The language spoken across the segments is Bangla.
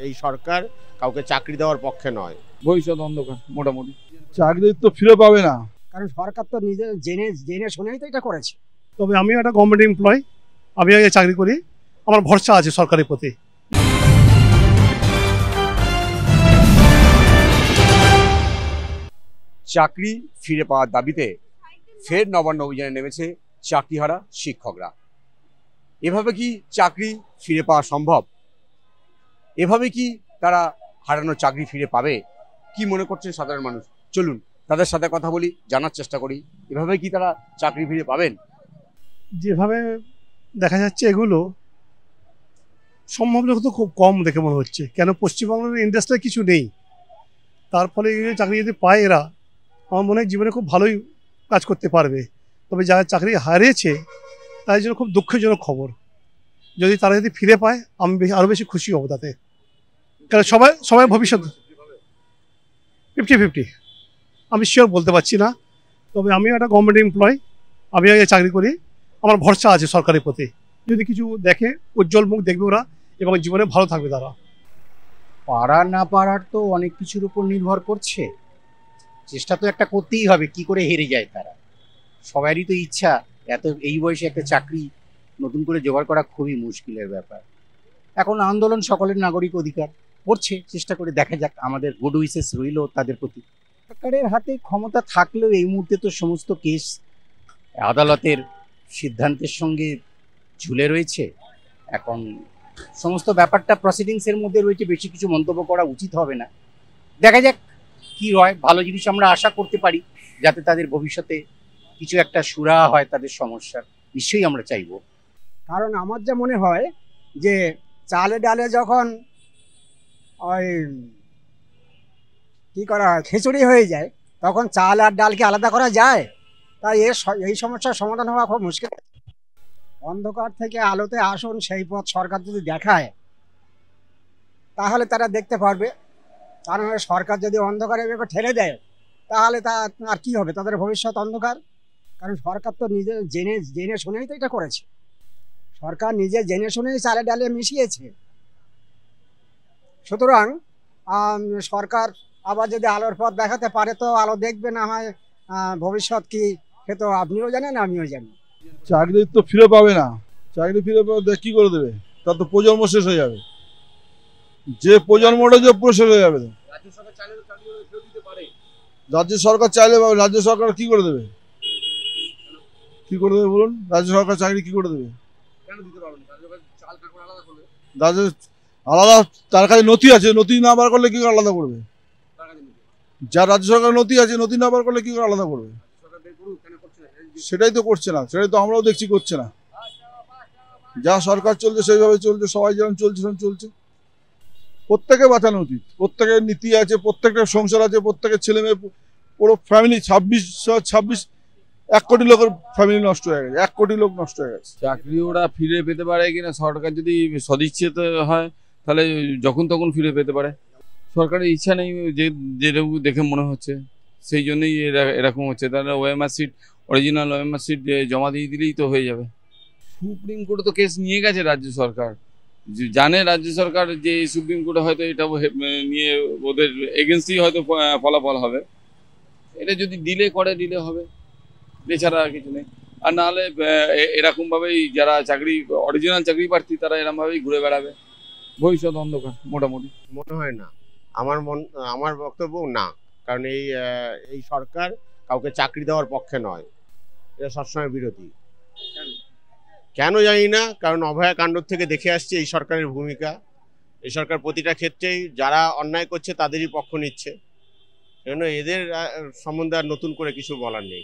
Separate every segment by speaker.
Speaker 1: এই সরকার কাউকে চাকরি দেওয়ার পক্ষে নয়।
Speaker 2: ভবিষ্যৎ অন্ধকার মোটামুটি।
Speaker 3: চাকরি তো ফিরে পাবে না,
Speaker 4: কারণ সরকার তো নিজে জেনে জেনে শুনেই তো এটা করেছে।
Speaker 5: তবে আমিও একটা গভর্নমেন্ট এমপ্লয়, আমি আগে চাকরি করি, আমার ভরসা আছে সরকারের প্রতি।
Speaker 6: চাকরি ফিরে পাওয়ার দাবিতে ফের নবান্ন অভিযানে নেমেছে চাকরিহারা শিক্ষকরা। এভাবে কি চাকরি ফিরে পাওয়া সম্ভব? এভাবে কি তারা হারানো চাকরি ফিরে পাবে? কি মনে করছেন সাধারণ মানুষ? চলুন তাদের সাথে কথা বলি, জানার চেষ্টা করি এভাবে কি তারা চাকরি ফিরে পাবেন।
Speaker 5: যেভাবে দেখা যাচ্ছে এগুলো সম্ভাবনা তো খুব কম দেখে মনে হচ্ছে। কেন পশ্চিমবঙ্গের ইন্ডাস্ট্রি কিছু নেই, তার ফলে চাকরি যদি পায় এরা, আমার মনে হয় জীবনে খুব ভালোই কাজ করতে পারবে। তবে যারা চাকরি হারিয়েছে তাদের জন্য খুব দুঃখজনক খবর। যদি তারা যদি ফিরে পায় আমি আরও বেশি খুশি হব তাতে। কারণ সবাই ভবিষ্যৎ 50-50, আমি শিওর বলতে পারছি না। তবে আমিও একটা গভর্নমেন্ট এমপ্লয়, আমি আগে চাকরি করি, আমার ভরসা আছে সরকারের প্রতি। যদি কিছু দেখে উজ্জ্বল মুখ দেখবে ওরা এবং জীবনে ভালো থাকবে তারা।
Speaker 4: পারা না পারার তো অনেক কিছুর উপর নির্ভর করছে, চেষ্টা তো একটা করতেই হবে। কি করে হেরে যায় তারা? সবারই তো ইচ্ছা, এই বয়সে একটা চাকরি নতুন করে জোগাড় করা খুবই মুশকিলের ব্যাপার। এখন আন্দোলন সকলের নাগরিক অধিকার, করছে, চেষ্টা করে দেখা যাক। আমাদের গুড উইসেস রইল তাদের প্রতি। সরকারের হাতে ক্ষমতা থাকলেও এই মুহূর্তে তো সমস্ত কেস আদালতের সিদ্ধান্তের সঙ্গে ঝুলে রয়েছে। এখন সমস্ত ব্যাপারটা প্রসিডিংসের মধ্যে রয়েছে, বেশি কিছু মন্তব্য করা উচিত হবে না। দেখা যাক কি হয়। ভালো জিনিস আমরা আশা করতে পারি, যাতে তাদের ভবিষ্যতে কিছু একটা সুরাহা হয় তাদের সমস্যার, নিশ্চয়ই আমরা চাইব। কারণ আমার যা মনে হয় যে চালে ডালে যখন ওই কি করা হয়, খিচুড়ি হয়ে যায়, তখন চাল আর ডালকে আলাদা করা যায়? তাই এই সমস্যার সমাধান হওয়া খুব মুশকিল। অন্ধকার থেকে আলোতে আসুন, সেই পথ সরকার যদি দেখায় তাহলে তারা দেখতে পারবে। কারণ সরকার যদি অন্ধকারে এভাবে ঠেলে দেয় তাহলে তা আর কি হবে, তাদের ভবিষ্যৎ অন্ধকার। কারণ সরকার তো নিজে জেনে শুনেই তো এটা করেছে। সরকার নিজে জেনে শুনেই চালে ডালে মিশিয়েছে। সুতরাং সরকার আবার যদি আলোর পথ দেখাতে পারে তো আলো দেখবে, না হয় ভবিষ্যৎ কি সে তো আপনিও জানেন আমিও জানি।
Speaker 3: চাকরি তো ফিরে পাবে না, চাকরি ফিরে পাবে কি করে দেবে? তার তো প্রজন্ম শেষ হয়ে যাবে, যে প্রজন্মটা যে পুরো শেষ হয়ে যাবে। রাজ্য সরকার চাইলে রাজ্য সরকার কি করে দেবে? কি করে দেবে বলুন? রাজ্য সরকার চাকরি কি করে দেবে? রাজ্য আলাদা, তার কাছে নথি আছে, নথি না বার করলে কি করে আলাদা করবে? যার রাজ্য সরকার নথি আছে, নথি না বার করলে কি করে আলাদা করবে? সেটাই তো করছে না, সেটাই তো আমরাও দেখছি করছে না। যা সরকার চলছে সেইভাবে চলছে, সবাই যেমন চলছে সেরকম চলছে। প্রত্যেকে বাঁচানো উচিত, প্রত্যেকের নীতি আছে, প্রত্যেকের সংসার আছে, প্রত্যেকের ছেলে মেয়ে, পুরো ফ্যামিলি 26 1 কোটি লোকের ফ্যামিলি নষ্ট হয়ে গেছে, 1 কোটি লোক নষ্ট হয়ে গেছে।
Speaker 2: চাকরি ওরা ফিরে পেতে পারে কিনা, সরকার যদি সদিচ্ছেতে হয় তাহলে যখন তখন ফিরে পেতে পারে। সরকারের ইচ্ছা নেই, যেটুকু দেখে মনে হচ্ছে সেই জন্যই এরকম হচ্ছে। তাহলে OMR sheet, original OMR sheet জমা দিয়ে দিলেই তো হয়ে যাবে। সুপ্রিম কোর্টে তো কেস নিয়ে গেছে রাজ্য সরকার, জানে রাজ্য সরকার যে সুপ্রিম কোর্টে হয়তো এটা নিয়ে ওদের এগেনস্টই হয়তো ফলাফল হবে। এটা যদি ডিলে হবে, এছাড়া আর কিছু নেই। আর নাহলে এরকমভাবেই যারা অরিজিনাল চাকরি প্রার্থী তারা এরকমভাবেই ঘুরে বেড়াবে। ভবিষ্যৎ অন্ধকার মোটামুটি।
Speaker 1: মনে হয় না, আমার বক্তব্য না। কারণ এই সরকার কাউকে চাকরি দেওয়ার পক্ষে নয়, এটা সবসময় বিরোধী। কেন জানি না, কারণ অভয়া কাণ্ড থেকে দেখে আসছে এই সরকারের ভূমিকা। এই সরকার প্রতিটা ক্ষেত্রেই যারা অন্যায় করছে তাদেরই পক্ষ নিচ্ছে। এজন্য এদের সম্বন্ধে আর নতুন করে কিছু বলার নেই।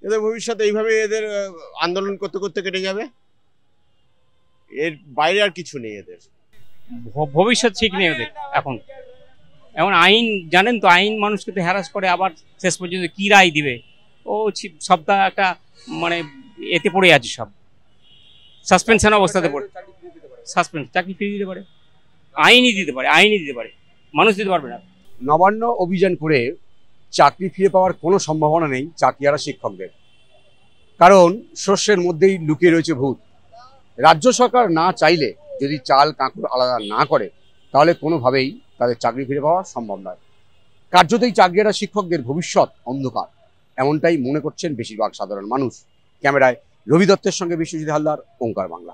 Speaker 1: এদের ভবিষ্যৎ এইভাবে এদের আন্দোলন করতে করতে কেটে যাবে, এর বাইরে আর কিছু নেই এদের
Speaker 7: ভবিষ্যৎ। ঠিক নেই ওদের এখন। আইন জানেন তো, আইন মানুষকে তো হ্যারাস করে, আবার শেষ পর্যন্ত কি রায় দিবে ও সবটা একটা মানে এতে পড়ে আছে, সব সাসপেনশন অবস্থাতে পড়ে। সাসপেন্স চাকরি ফিরিয়ে দিতে পারে, আইনই দিতে পারে, মানুষ দিতে পারবে না।
Speaker 6: নবান্ন অভিযান করে চাকরি ফিরে পাওয়ার কোনো সম্ভাবনা নেই চাকরিহারা শিক্ষকদের। কারণ শস্যের মধ্যেই লুকিয়ে রয়েছে ভূত। রাজ্য সরকার না চাইলে যদি চাল কাঁকড় আলাদা না করে তাহলে কোনোভাবেই তাদের চাকরি ফিরে পাওয়া সম্ভব নয়। কার্যতই চাকরিহারা শিক্ষকদের ভবিষ্যৎ অন্ধকার, এমনটাই মনে করছেন বেশিরভাগ সাধারণ মানুষ। ক্যামেরায় রবি দত্তের সঙ্গে বিশ্বজিৎ হালদার, ওঙ্কার বাংলা।